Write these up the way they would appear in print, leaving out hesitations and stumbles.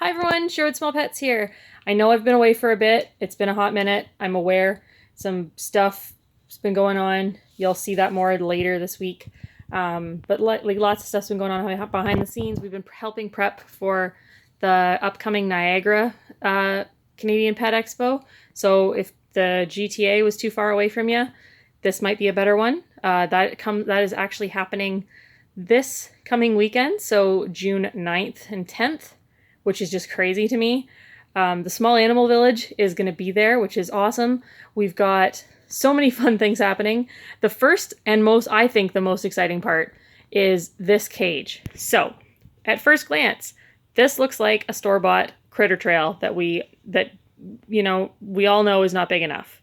Hi everyone, Sherwood Small Pets here. I know I've been away for a bit. It's been a hot minute. I'm aware some stuff has been going on. You'll see that more later this week. But like lots of stuff's been going on behind the scenes. We've been helping prep for the upcoming Niagara Canadian Pet Expo. So if the GTA was too far away from you, this might be a better one. That is actually happening this coming weekend, so June 9th and 10th, which is just crazy to me. The Small Animal Village is going to be there, which is awesome. We've got so many fun things happening. The first and I think the most exciting part is this cage. So, at first glance, this looks like a store-bought critter trail that we all know is not big enough.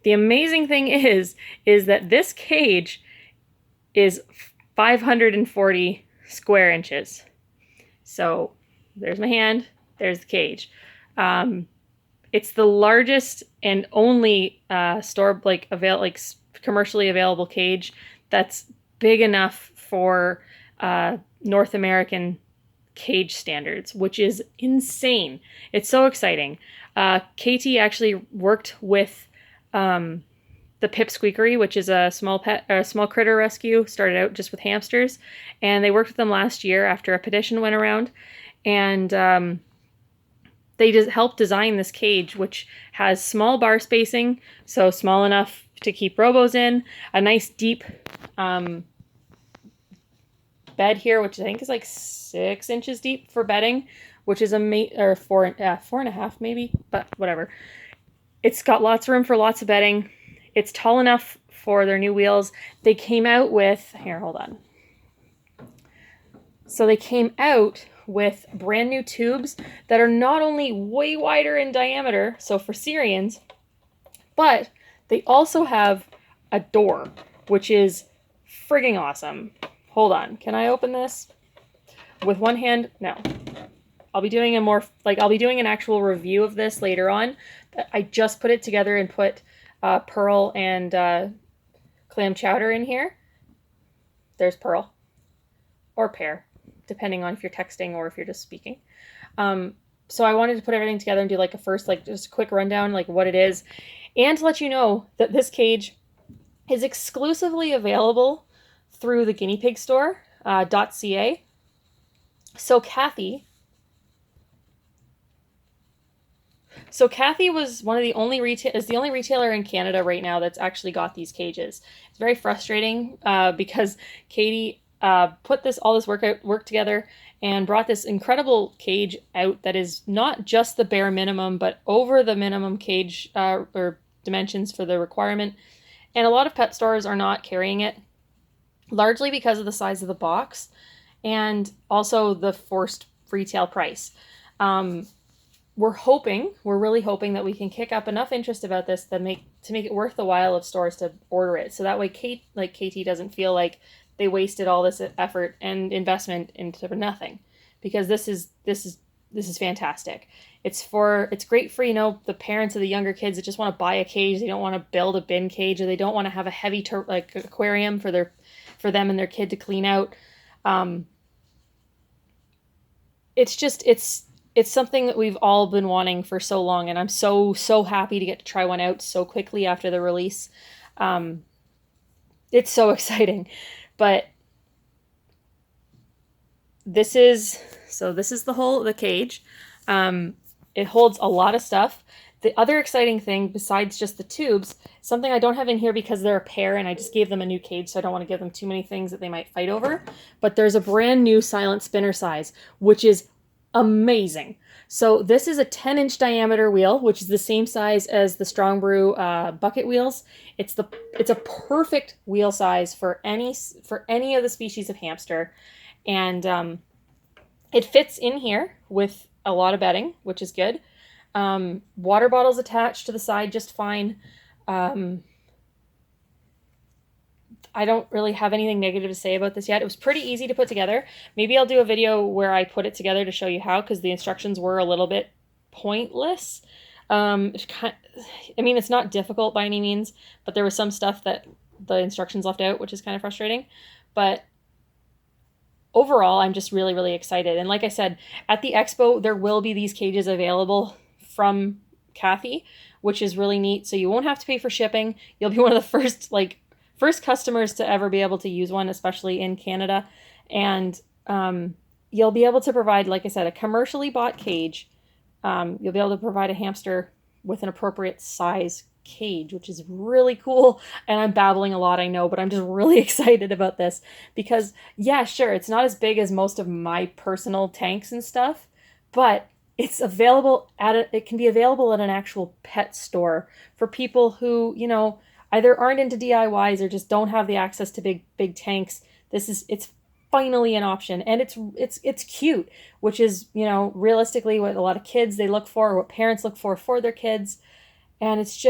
The amazing thing is that this cage is 540 square inches. So, there's my hand, there's the cage. It's the largest and only commercially available cage that's big enough for North American cage standards, which is insane. It's so exciting. Kaytee actually worked with the Pipsqueakery, which is a small critter rescue, started out just with hamsters, and they worked with them last year after a petition went around. And they just helped design this cage, which has small bar spacing, so small enough to keep robos in, a nice deep bed here, which I think is like 6 inches deep for bedding, which is or 4.5 maybe, but whatever. It's got lots of room for lots of bedding. It's tall enough for their new wheels. They came out with, hold on. So they came out with brand new tubes that are not only way wider in diameter, so for Syrians, but they also have a door, which is frigging awesome. Hold on, can I open this with one hand? No. I'll be doing an actual review of this later on. I just put it together and put Pearl and clam chowder in here. There's Pearl. Or Pear, depending on if you're texting or if you're just speaking. So I wanted to put everything together and do like a first, just a quick rundown, like what it is. And to let you know that this cage is exclusively available through the guinea pig store, .ca. So Kaytee was the only retailer in Canada right now that's actually got these cages. It's very frustrating because Kaytee put all this work together and brought this incredible cage out that is not just the bare minimum, but over the minimum cage or dimensions for the requirement. And a lot of pet stores are not carrying it, largely because of the size of the box and also the forced retail price. We're really hoping that we can kick up enough interest about this to make it worth the while of stores to order it. So that way Kaytee doesn't feel like they wasted all this effort and investment into nothing, because this is fantastic. It's great for, the parents of the younger kids that just want to buy a cage. They don't want to build a bin cage, or they don't want to have a heavy aquarium for them and their kid to clean out. It's something that we've all been wanting for so long, and I'm so happy to get to try one out so quickly after the release. It's so exciting. But this is the cage. It holds a lot of stuff. The other exciting thing, besides just the tubes, something I don't have in here because they're a pair and I just gave them a new cage, so I don't want to give them too many things that they might fight over. But there's a brand new silent spinner size, which is amazing. So this is a 10-inch diameter wheel, which is the same size as the Strong Brew bucket wheels. It's a perfect wheel size for any of the species of hamster, and it fits in here with a lot of bedding, which is good. Water bottles attached to the side just fine. I don't really have anything negative to say about this yet. It was pretty easy to put together. Maybe I'll do a video where I put it together to show you how, because the instructions were a little bit pointless. It's not difficult by any means, but there was some stuff that the instructions left out, which is kind of frustrating. But overall, I'm just really, really excited. And like I said, at the expo, there will be these cages available from Kaytee, which is really neat. So you won't have to pay for shipping. You'll be one of the first customers to ever be able to use one, especially in Canada. And you'll be able to provide, like I said, a commercially bought cage. You'll be able to provide a hamster with an appropriate size cage, which is really cool. And I'm babbling a lot, I know, but I'm just really excited about this because, yeah, sure, it's not as big as most of my personal tanks and stuff, but it's available it can be available at an actual pet store for people who, either aren't into DIYs or just don't have the access to big tanks. It's finally an option, and it's cute, which is, realistically what a lot of kids they look for, what parents look for their kids. And it's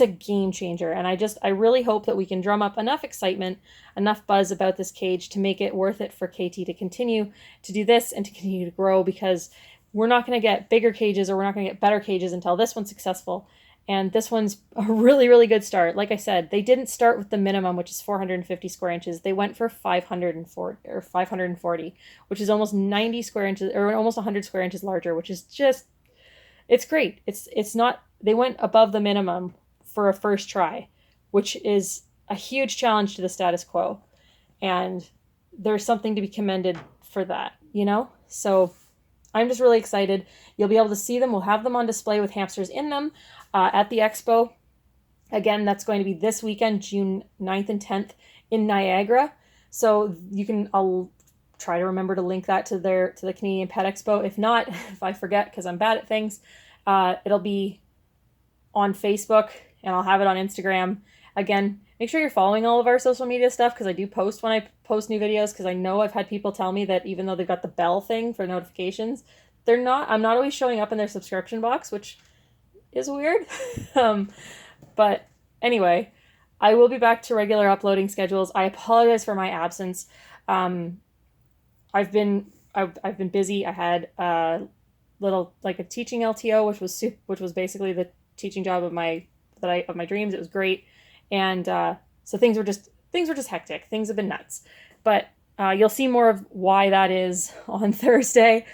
a game changer. And I really hope that we can drum up enough excitement, enough buzz about this cage to make it worth it for Kaytee to continue to do this and to continue to grow, because we're not going to get bigger cages, or we're not going to get better cages until this one's successful. And this one's a really, really good start. Like I said, they didn't start with the minimum, which is 450 square inches. They went for 540, which is almost 90 square inches, or almost 100 square inches larger, which is just, it's great. It's not, they went above the minimum for a first try, which is a huge challenge to the status quo. And there's something to be commended for that, So I'm just really excited. You'll be able to see them. We'll have them on display with hamsters in them at the expo. Again, that's going to be this weekend, June 9th and 10th in Niagara. So I'll try to remember to link that to the Canadian Pet Expo. If not, if I forget, because I'm bad at things, it'll be on Facebook, and I'll have it on Instagram. Again, make sure you're following all of our social media stuff, because I do post when I post new videos, because I know I've had people tell me that even though they've got the bell thing for notifications, I'm not always showing up in their subscription box, which is weird. But anyway, I will be back to regular uploading schedules. I apologize for my absence. I've been busy. I had a teaching LTO, which was basically the teaching job of my dreams. It was great. And so things were just hectic. Things have been nuts. But you'll see more of why that is on Thursday.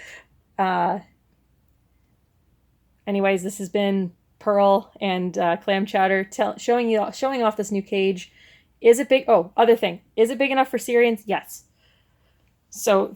Anyways, this has been Pearl and Clam Chowder showing off this new cage. Is it big? Oh, other thing. Is it big enough for Syrians? Yes. So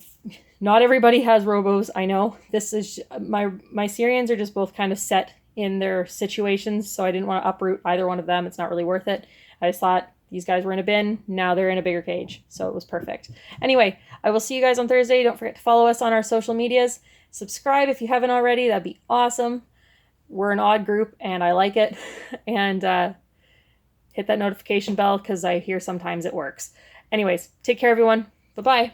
not everybody has robos. I know this is my Syrians are just both kind of set in their situations. So I didn't want to uproot either one of them. It's not really worth it. I just thought these guys were in a bin. Now they're in a bigger cage. So it was perfect. Anyway, I will see you guys on Thursday. Don't forget to follow us on our social medias. Subscribe if you haven't already. That'd be awesome. We're an odd group and I like it. And hit that notification bell, because I hear sometimes it works. Anyways, take care, everyone. Bye-bye.